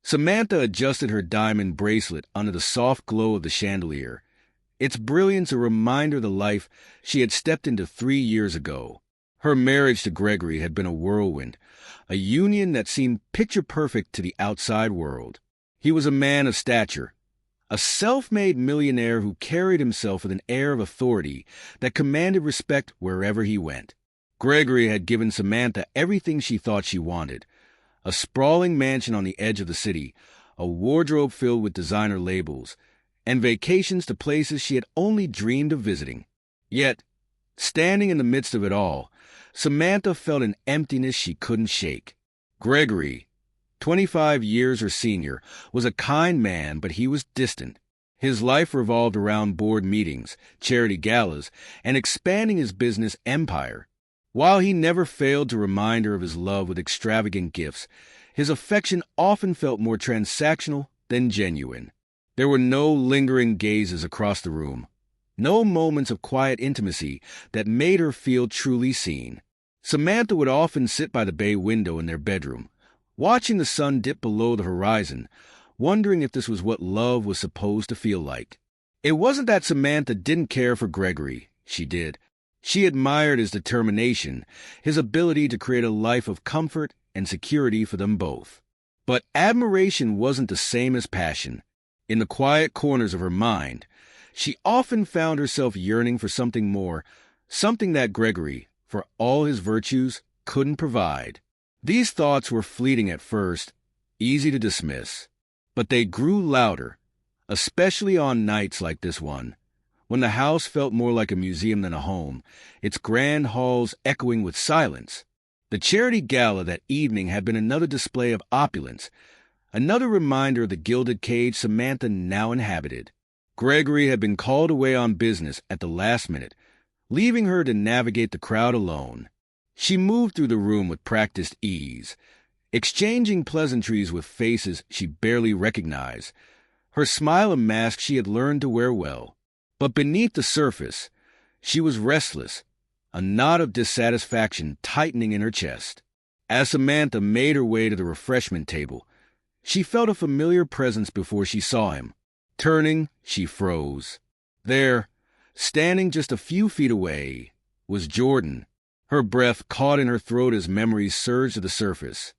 Samantha adjusted her diamond bracelet under the soft glow of the chandelier, its brilliance a reminder of the life she had stepped into 3 years ago. Her marriage to Gregory had been a whirlwind, a union that seemed picture-perfect to the outside world. He was a man of stature, a self-made millionaire who carried himself with an air of authority that commanded respect wherever he went. Gregory had given Samantha everything she thought she wanted: a sprawling mansion on the edge of the city, a wardrobe filled with designer labels, and vacations to places she had only dreamed of visiting. Yet, standing in the midst of it all, Samantha felt an emptiness she couldn't shake. Gregory, 25 years her senior, was a kind man, but he was distant. His life revolved around board meetings, charity galas, and expanding his business empire. While he never failed to remind her of his love with extravagant gifts, his affection often felt more transactional than genuine. There were no lingering gazes across the room, no moments of quiet intimacy that made her feel truly seen. Samantha would often sit by the bay window in their bedroom, watching the sun dip below the horizon, wondering if this was what love was supposed to feel like. It wasn't that Samantha didn't care for Gregory. She did. She admired his determination, his ability to create a life of comfort and security for them both. But admiration wasn't the same as passion. In the quiet corners of her mind, she often found herself yearning for something more, something that Gregory, for all his virtues, couldn't provide. These thoughts were fleeting at first, easy to dismiss, but they grew louder, especially on nights like this one, when the house felt more like a museum than a home, its grand halls echoing with silence. The charity gala that evening had been another display of opulence, another reminder of the gilded cage Samantha now inhabited. Gregory had been called away on business at the last minute, leaving her to navigate the crowd alone. She moved through the room with practiced ease, exchanging pleasantries with faces she barely recognized, her smile a mask she had learned to wear well. But beneath the surface, she was restless, a knot of dissatisfaction tightening in her chest. As Samantha made her way to the refreshment table, she felt a familiar presence before she saw him. Turning, she froze. There, standing just a few feet away, was Jordan. Her breath caught in her throat as memories surged to the surface.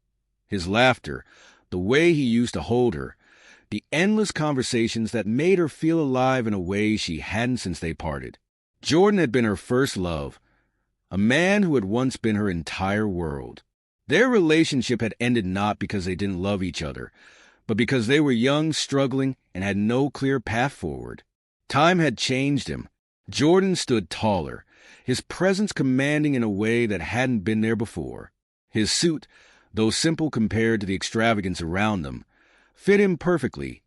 His laughter, the way he used to hold her, the endless conversations that made her feel alive in a way she hadn't since they parted. Jordan had been her first love, a man who had once been her entire world. Their relationship had ended not because they didn't love each other, but because they were young, struggling, and had no clear path forward. Time had changed him. Jordan stood taller, his presence commanding in a way that hadn't been there before. His suit, though simple compared to the extravagance around them, fit him perfectly,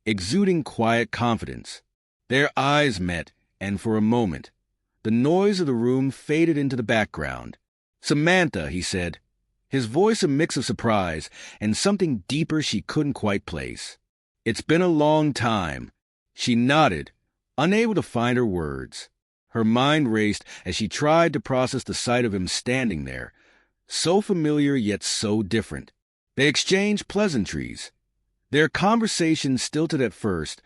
exuding quiet confidence. Their eyes met, and for a moment, the noise of the room faded into the background. "Samantha," he said, his voice a mix of surprise and something deeper she couldn't quite place. "It's been a long time." She nodded, unable to find her words. Her mind raced as she tried to process the sight of him standing there, so familiar yet so different. They exchanged pleasantries, their conversation stilted at first,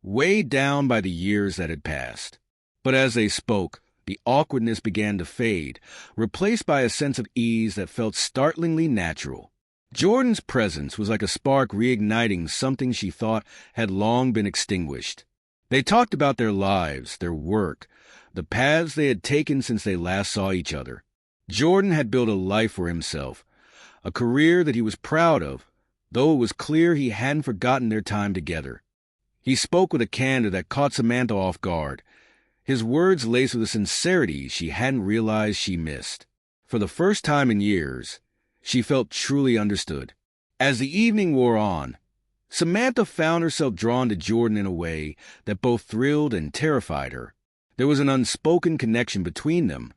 weighed down by the years that had passed. But as they spoke, the awkwardness began to fade, replaced by a sense of ease that felt startlingly natural. Jordan's presence was like a spark reigniting something she thought had long been extinguished. They talked about their lives, their work, the paths they had taken since they last saw each other. Jordan had built a life for himself, a career that he was proud of, though it was clear he hadn't forgotten their time together. He spoke with a candor that caught Samantha off guard, his words laced with a sincerity she hadn't realized she missed. For the first time in years, she felt truly understood. As the evening wore on, Samantha found herself drawn to Jordan in a way that both thrilled and terrified her. There was an unspoken connection between them,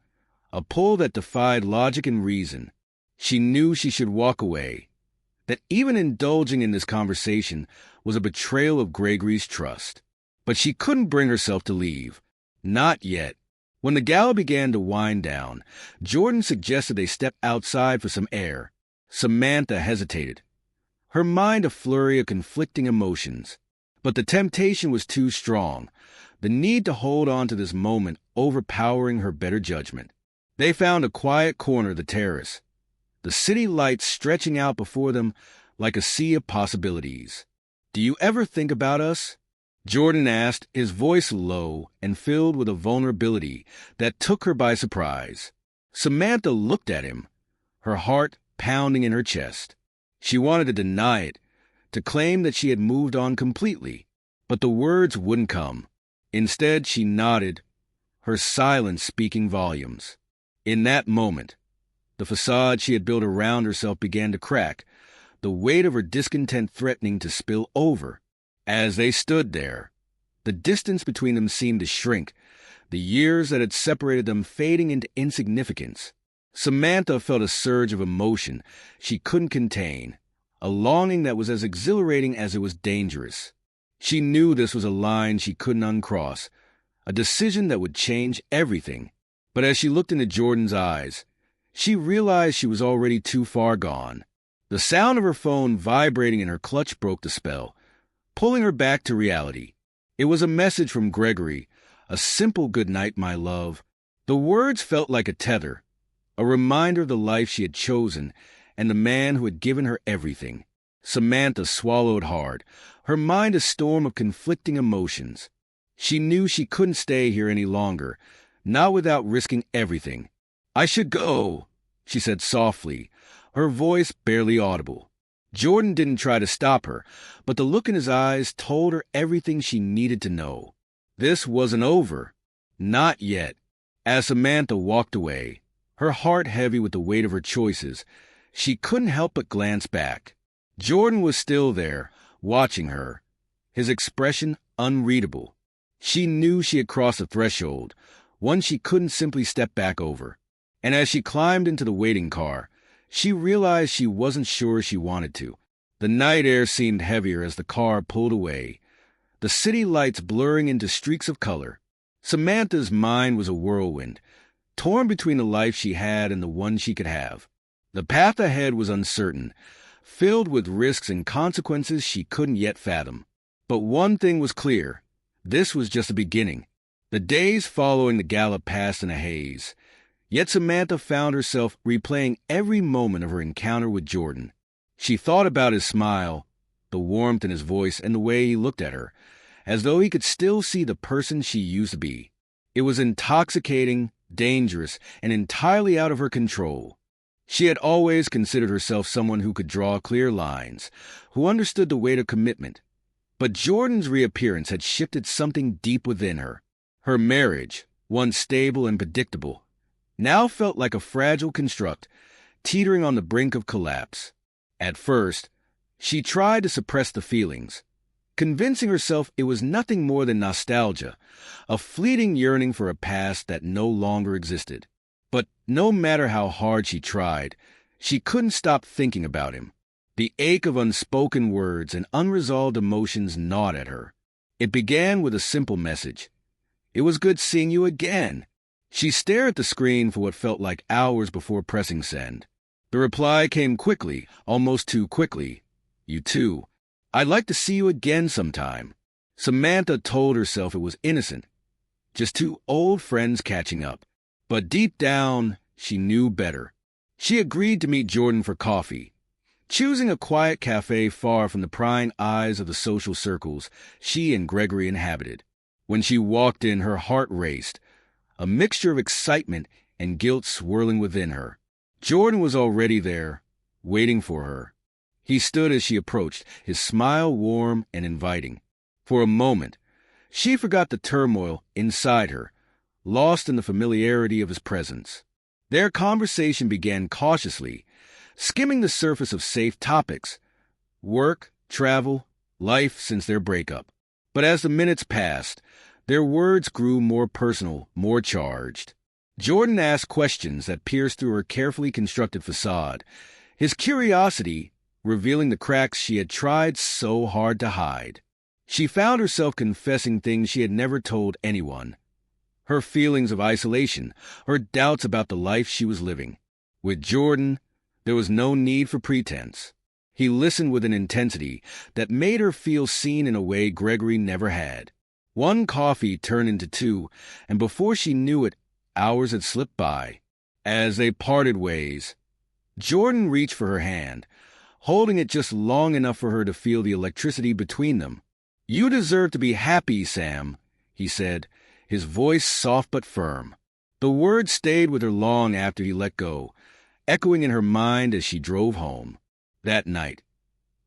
a pull that defied logic and reason. She knew she should walk away, that even indulging in this conversation was a betrayal of Gregory's trust. But she couldn't bring herself to leave. Not yet. When the gala began to wind down, Jordan suggested they step outside for some air. Samantha hesitated. her mind a flurry of conflicting emotions. But the temptation was too strong, the need to hold on to this moment overpowering her better judgment. They found a quiet corner of the terrace, the city lights stretching out before them like a sea of possibilities. "Do you ever think about us?" Jordan asked, his voice low and filled with a vulnerability that took her by surprise. Samantha looked at him, her heart pounding in her chest. She wanted to deny it, to claim that she had moved on completely, but the words wouldn't come. Instead, she nodded, her silence speaking volumes. In that moment, the facade she had built around herself began to crack, the weight of her discontent threatening to spill over. As they stood there, the distance between them seemed to shrink, the years that had separated them fading into insignificance. Samantha felt a surge of emotion she couldn't contain, a longing that was as exhilarating as it was dangerous. She knew this was a line she couldn't uncross, a decision that would change everything. But as she looked into Jordan's eyes, she realized she was already too far gone. The sound of her phone vibrating in her clutch broke the spell, pulling her back to reality. It was a message from Gregory, a simple "good night, my love." The words felt like a tether, a reminder of the life she had chosen and the man who had given her everything. Samantha swallowed hard, her mind a storm of conflicting emotions. She knew she couldn't stay here any longer, not without risking everything. "I should go," she said softly, her voice barely audible. Jordan didn't try to stop her, but the look in his eyes told her everything she needed to know. This wasn't over. Not yet. As Samantha walked away, her heart heavy with the weight of her choices, she couldn't help but glance back. Jordan was still there, watching her, his expression unreadable. She knew she had crossed a threshold, one she couldn't simply step back over. And as she climbed into the waiting car, she realized she wasn't sure she wanted to. The night air seemed heavier as the car pulled away, the city lights blurring into streaks of color. Samantha's mind was a whirlwind, torn between the life she had and the one she could have. The path ahead was uncertain, filled with risks and consequences she couldn't yet fathom. But one thing was clear. This was just the beginning. The days following the gala passed in a haze. Yet Samantha found herself replaying every moment of her encounter with Jordan. She thought about his smile, the warmth in his voice, and the way he looked at her, as though he could still see the person she used to be. It was intoxicating, dangerous, and entirely out of her control. She had always considered herself someone who could draw clear lines, who understood the weight of commitment. But Jordan's reappearance had shifted something deep within her. Her marriage, once stable and predictable, now felt like a fragile construct, teetering on the brink of collapse. At first, she tried to suppress the feelings, convincing herself it was nothing more than nostalgia, a fleeting yearning for a past that no longer existed. But no matter how hard she tried, she couldn't stop thinking about him. The ache of unspoken words and unresolved emotions gnawed at her. It began with a simple message. "It was good seeing you again." She stared at the screen for what felt like hours before pressing send. The reply came quickly, almost too quickly. "You too. I'd like to see you again sometime." Samantha told herself it was innocent, just two old friends catching up. But deep down, she knew better. She agreed to meet Jordan for coffee, choosing a quiet cafe far from the prying eyes of the social circles she and Gregory inhabited. When she walked in, her heart raced, a mixture of excitement and guilt swirling within her. Jordan was already there, waiting for her. He stood as she approached, his smile warm and inviting. For a moment, she forgot the turmoil inside her, lost in the familiarity of his presence. Their conversation began cautiously, skimming the surface of safe topics: work, travel, life since their breakup. But as the minutes passed, their words grew more personal, more charged. Jordan asked questions that pierced through her carefully constructed facade, his curiosity revealing the cracks she had tried so hard to hide. She found herself confessing things she had never told anyone. Her feelings of isolation, her doubts about the life she was living. With Jordan, there was no need for pretense. He listened with an intensity that made her feel seen in a way Gregory never had. One coffee turned into two, and before she knew it, hours had slipped by. As they parted ways, Jordan reached for her hand, holding it just long enough for her to feel the electricity between them. "You deserve to be happy, Sam," he said, his voice soft but firm. The words stayed with her long after he let go, echoing in her mind as she drove home. That night,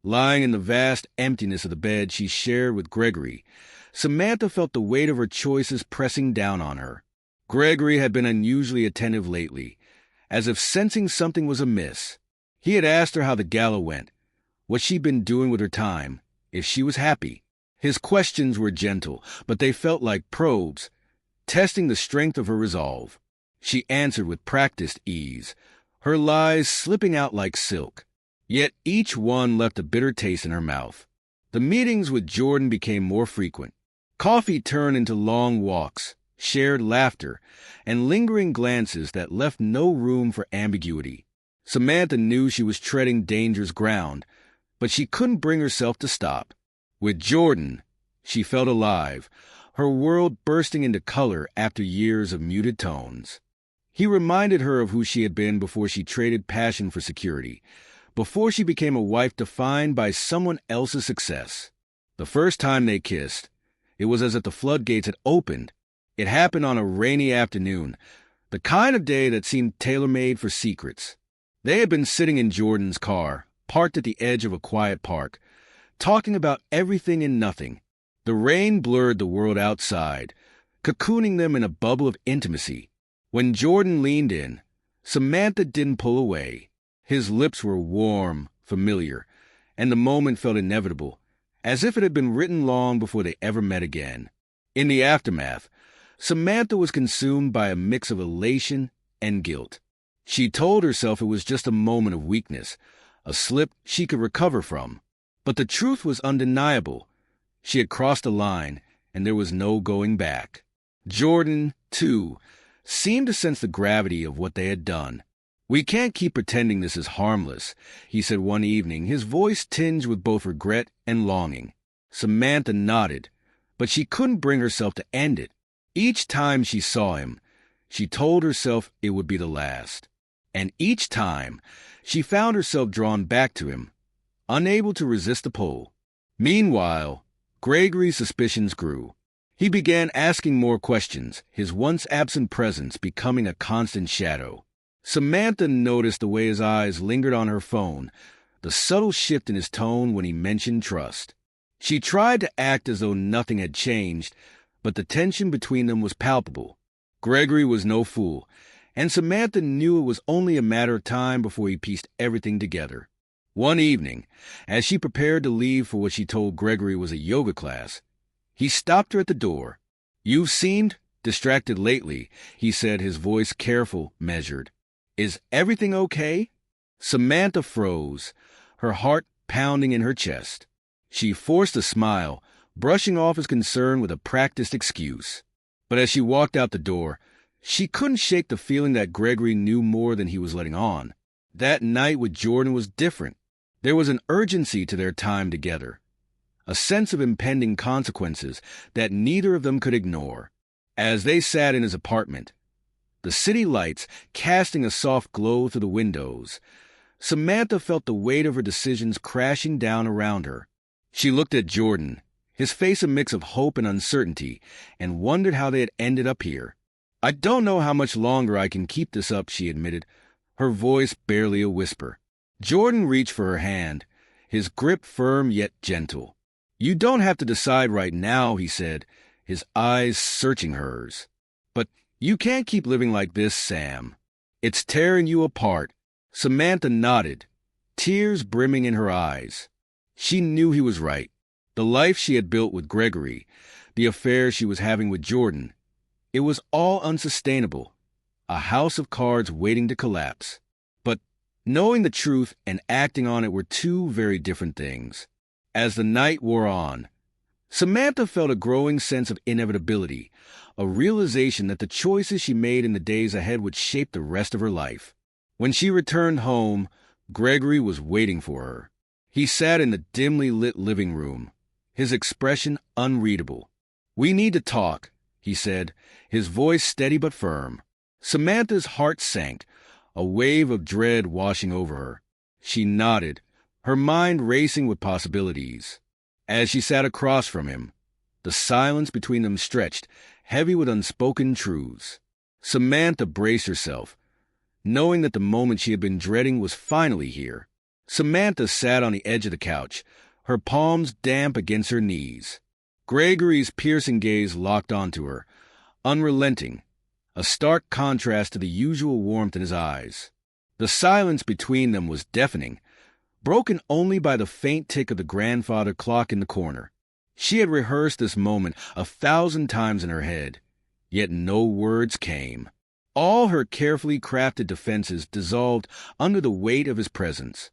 lying in the vast emptiness of the bed she shared with Gregory, Samantha felt the weight of her choices pressing down on her. Gregory had been unusually attentive lately, as if sensing something was amiss. He had asked her how the gala went, what she'd been doing with her time, if she was happy. His questions were gentle, but they felt like probes, testing the strength of her resolve. She answered with practiced ease, her lies slipping out like silk. Yet each one left a bitter taste in her mouth. The meetings with Jordan became more frequent. Coffee turned into long walks, shared laughter, and lingering glances that left no room for ambiguity. Samantha knew she was treading dangerous ground, but she couldn't bring herself to stop. With Jordan, she felt alive, her world bursting into color after years of muted tones. He reminded her of who she had been before she traded passion for security, before she became a wife defined by someone else's success. The first time they kissed, it was as if the floodgates had opened. It happened on a rainy afternoon, the kind of day that seemed tailor-made for secrets. They had been sitting in Jordan's car, parked at the edge of a quiet park, talking about everything and nothing. The rain blurred the world outside, cocooning them in a bubble of intimacy. When Jordan leaned in, Samantha didn't pull away. His lips were warm, familiar, and the moment felt inevitable, as if it had been written long before they ever met again. In the aftermath, Samantha was consumed by a mix of elation and guilt. She told herself it was just a moment of weakness, a slip she could recover from. But the truth was undeniable. She had crossed a line, and there was no going back. Jordan, too, seemed to sense the gravity of what they had done. "We can't keep pretending this is harmless," he said one evening, his voice tinged with both regret and longing. Samantha nodded, but she couldn't bring herself to end it. Each time she saw him, she told herself it would be the last. And each time, she found herself drawn back to him, unable to resist the pull. Meanwhile, Gregory's suspicions grew. He began asking more questions, his once absent presence becoming a constant shadow. Samantha noticed the way his eyes lingered on her phone, the subtle shift in his tone when he mentioned trust. She tried to act as though nothing had changed, but the tension between them was palpable. Gregory was no fool, and Samantha knew it was only a matter of time before he pieced everything together. One evening, as she prepared to leave for what she told Gregory was a yoga class, he stopped her at the door. "You've seemed distracted lately," he said, his voice careful, measured. "Is everything okay?" Samantha froze, her heart pounding in her chest. She forced a smile, brushing off his concern with a practiced excuse. But as she walked out the door, she couldn't shake the feeling that Gregory knew more than he was letting on. That night with Jordan was different. There was an urgency to their time together, a sense of impending consequences that neither of them could ignore. As they sat in his apartment, the city lights casting a soft glow through the windows, Samantha felt the weight of her decisions crashing down around her. She looked at Jordan, his face a mix of hope and uncertainty, and wondered how they had ended up here. "I don't know how much longer I can keep this up," she admitted, her voice barely a whisper. Jordan reached for her hand, his grip firm yet gentle. "You don't have to decide right now," he said, his eyes searching hers. "But you can't keep living like this, Sam. It's tearing you apart." Samantha nodded, tears brimming in her eyes. She knew he was right. The life she had built with Gregory, the affair she was having with Jordan, it was all unsustainable, a house of cards waiting to collapse. But knowing the truth and acting on it were two very different things. As the night wore on, Samantha felt a growing sense of inevitability, a realization that the choices she made in the days ahead would shape the rest of her life. When she returned home, Gregory was waiting for her. He sat in the dimly lit living room, his expression unreadable. "We need to talk," he said, his voice steady but firm. Samantha's heart sank, a wave of dread washing over her. She nodded, her mind racing with possibilities. As she sat across from him, the silence between them stretched, heavy with unspoken truths. Samantha braced herself, knowing that the moment she had been dreading was finally here. Samantha sat on the edge of the couch, her palms damp against her knees. Gregory's piercing gaze locked onto her, unrelenting, a stark contrast to the usual warmth in his eyes. The silence between them was deafening, broken only by the faint tick of the grandfather clock in the corner. She had rehearsed this moment 1,000 times in her head, yet no words came. All her carefully crafted defenses dissolved under the weight of his presence.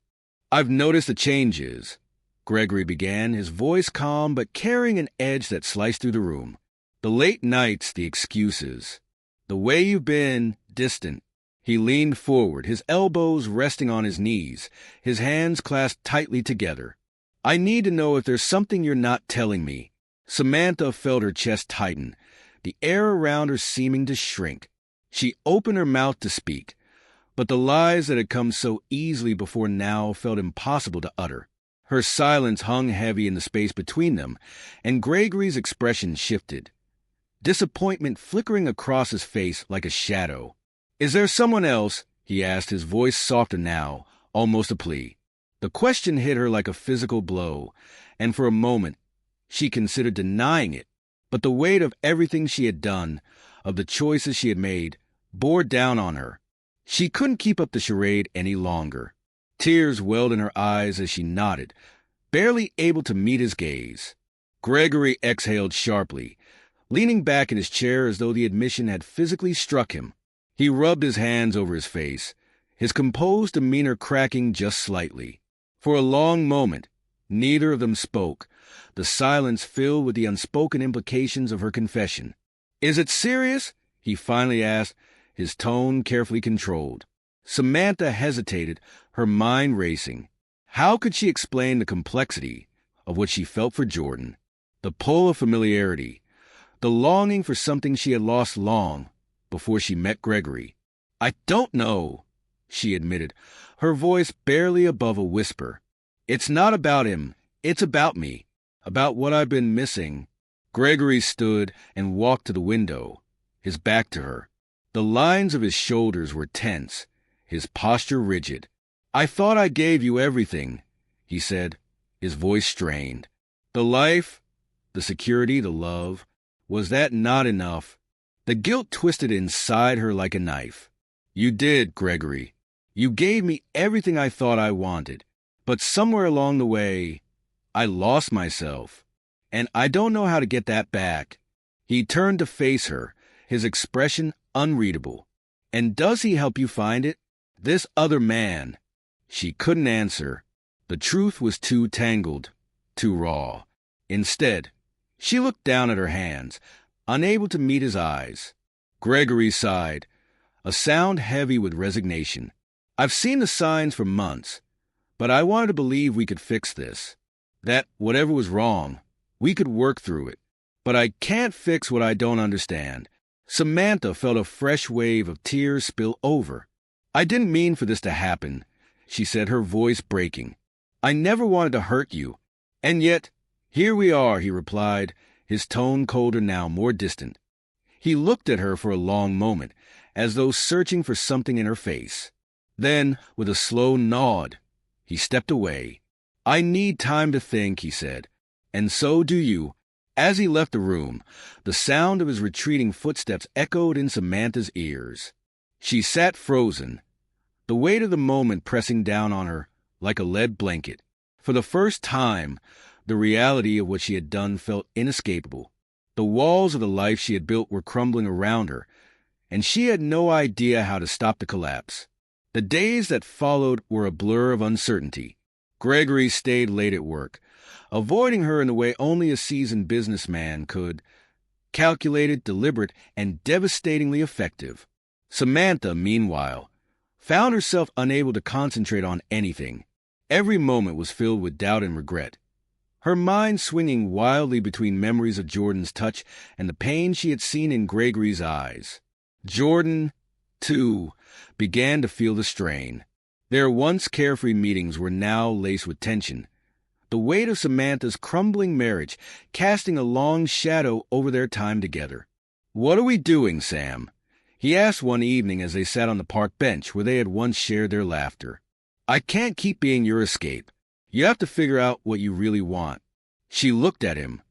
"I've noticed the changes," Gregory began, his voice calm but carrying an edge that sliced through the room. "The late nights, the excuses. The way you've been distant." He leaned forward, his elbows resting on his knees, his hands clasped tightly together. "I need to know if there's something you're not telling me." Samantha felt her chest tighten, the air around her seeming to shrink. She opened her mouth to speak, but the lies that had come so easily before now felt impossible to utter. Her silence hung heavy in the space between them, and Gregory's expression shifted, disappointment flickering across his face like a shadow. "Is there someone else?" he asked, his voice softer now, almost a plea. The question hit her like a physical blow, and for a moment she considered denying it. But the weight of everything she had done, of the choices she had made, bore down on her. She couldn't keep up the charade any longer. Tears welled in her eyes as she nodded, barely able to meet his gaze. Gregory exhaled sharply, leaning back in his chair as though the admission had physically struck him. He rubbed his hands over his face, his composed demeanor cracking just slightly. For a long moment, neither of them spoke, the silence filled with the unspoken implications of her confession. "Is it serious?" he finally asked, his tone carefully controlled. Samantha hesitated, her mind racing. How could she explain the complexity of what she felt for Jordan? The pull of familiarity, the longing for something she had lost long before she met Gregory. "I don't know," she admitted, her voice barely above a whisper. "It's not about him. It's about me, about what I've been missing." Gregory stood and walked to the window, his back to her. The lines of his shoulders were tense, his posture rigid. "I thought I gave you everything," he said, his voice strained. "The life, the security, the love. Was that not enough?" The guilt twisted inside her like a knife. "You did, Gregory. You gave me everything I thought I wanted. But somewhere along the way, I lost myself. And I don't know how to get that back." He turned to face her, his expression unreadable. "And does he help you find it? This other man?" She couldn't answer. The truth was too tangled, too raw. Instead, she looked down at her hands, unable to meet his eyes. Gregory sighed, a sound heavy with resignation. "I've seen the signs for months, but I wanted to believe we could fix this. That whatever was wrong, we could work through it. But I can't fix what I don't understand." Samantha felt a fresh wave of tears spill over. "I didn't mean for this to happen," she said, her voice breaking. "I never wanted to hurt you. And yet, here we are," he replied, his tone colder now, more distant. He looked at her for a long moment, as though searching for something in her face. Then, with a slow nod, he stepped away. "I need time to think," he said. "And so do you." As he left the room, the sound of his retreating footsteps echoed in Samantha's ears. She sat frozen, the weight of the moment pressing down on her like a lead blanket. For the first time, the reality of what she had done felt inescapable. The walls of the life she had built were crumbling around her, and she had no idea how to stop the collapse. The days that followed were a blur of uncertainty. Gregory stayed late at work, avoiding her in the way only a seasoned businessman could, calculated, deliberate, and devastatingly effective. Samantha, meanwhile, found herself unable to concentrate on anything. Every moment was filled with doubt and regret, her mind swinging wildly between memories of Jordan's touch and the pain she had seen in Gregory's eyes. Jordan, too, began to feel the strain. Their once carefree meetings were now laced with tension, the weight of Samantha's crumbling marriage casting a long shadow over their time together. "What are we doing, Sam?" he asked one evening as they sat on the park bench where they had once shared their laughter. "I can't keep being your escape. You have to figure out what you really want." She looked at him,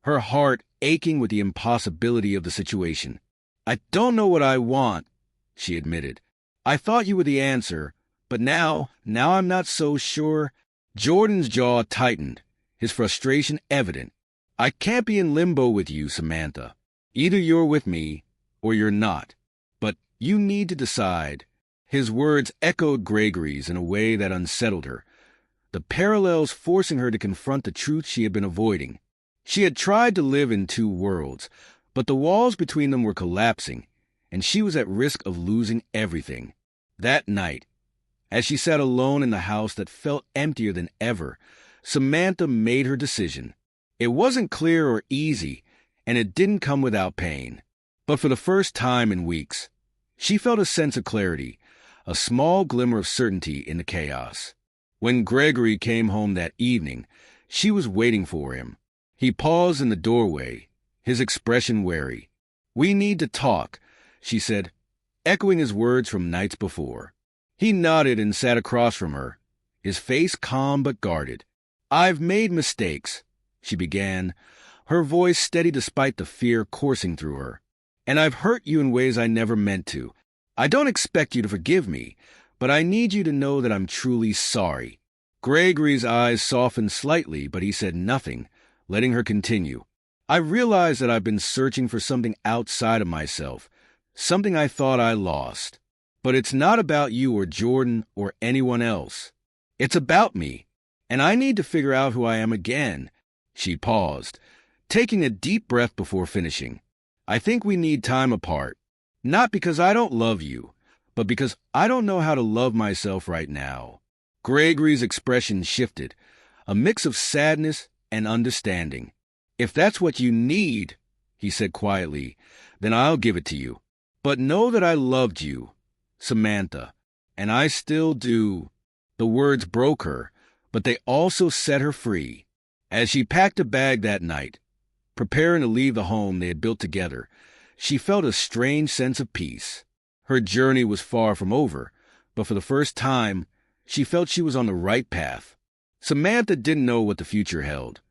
her heart aching with the impossibility of the situation. "I don't know what I want," she admitted. "I thought you were the answer, but now I'm not so sure." Jordan's jaw tightened, his frustration evident. "I can't be in limbo with you, Samantha. Either you're with me or you're not. But you need to decide." His words echoed Gregory's in a way that unsettled her, the parallels forcing her to confront the truth she had been avoiding. She had tried to live in two worlds, but the walls between them were collapsing, and she was at risk of losing everything. That night, as she sat alone in the house that felt emptier than ever, Samantha made her decision. It wasn't clear or easy, and it didn't come without pain. But for the first time in weeks, she felt a sense of clarity, a small glimmer of certainty in the chaos. When Gregory came home that evening, she was waiting for him. He paused in the doorway, his expression wary. "We need to talk," she said, echoing his words from nights before. He nodded and sat across from her, his face calm but guarded. "I've made mistakes," she began, her voice steady despite the fear coursing through her. "And I've hurt you in ways I never meant to. I don't expect you to forgive me, but I need you to know that I'm truly sorry." Gregory's eyes softened slightly, but he said nothing, letting her continue. "I realize that I've been searching for something outside of myself, something I thought I lost. But it's not about you or Jordan or anyone else. It's about me, and I need to figure out who I am again." She paused, taking a deep breath before finishing. "I think we need time apart, not because I don't love you, but because I don't know how to love myself right now." Gregory's expression shifted, a mix of sadness and understanding. "If that's what you need," he said quietly, "then I'll give it to you. But know that I loved you, Samantha, and I still do." The words broke her, but they also set her free. As she packed a bag that night, preparing to leave the home they had built together, she felt a strange sense of peace. Her journey was far from over, but for the first time, she felt she was on the right path. Samantha didn't know what the future held,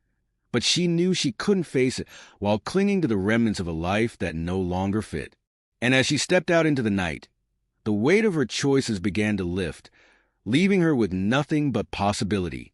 but she knew she couldn't face it while clinging to the remnants of a life that no longer fit. And as she stepped out into the night, the weight of her choices began to lift, leaving her with nothing but possibility.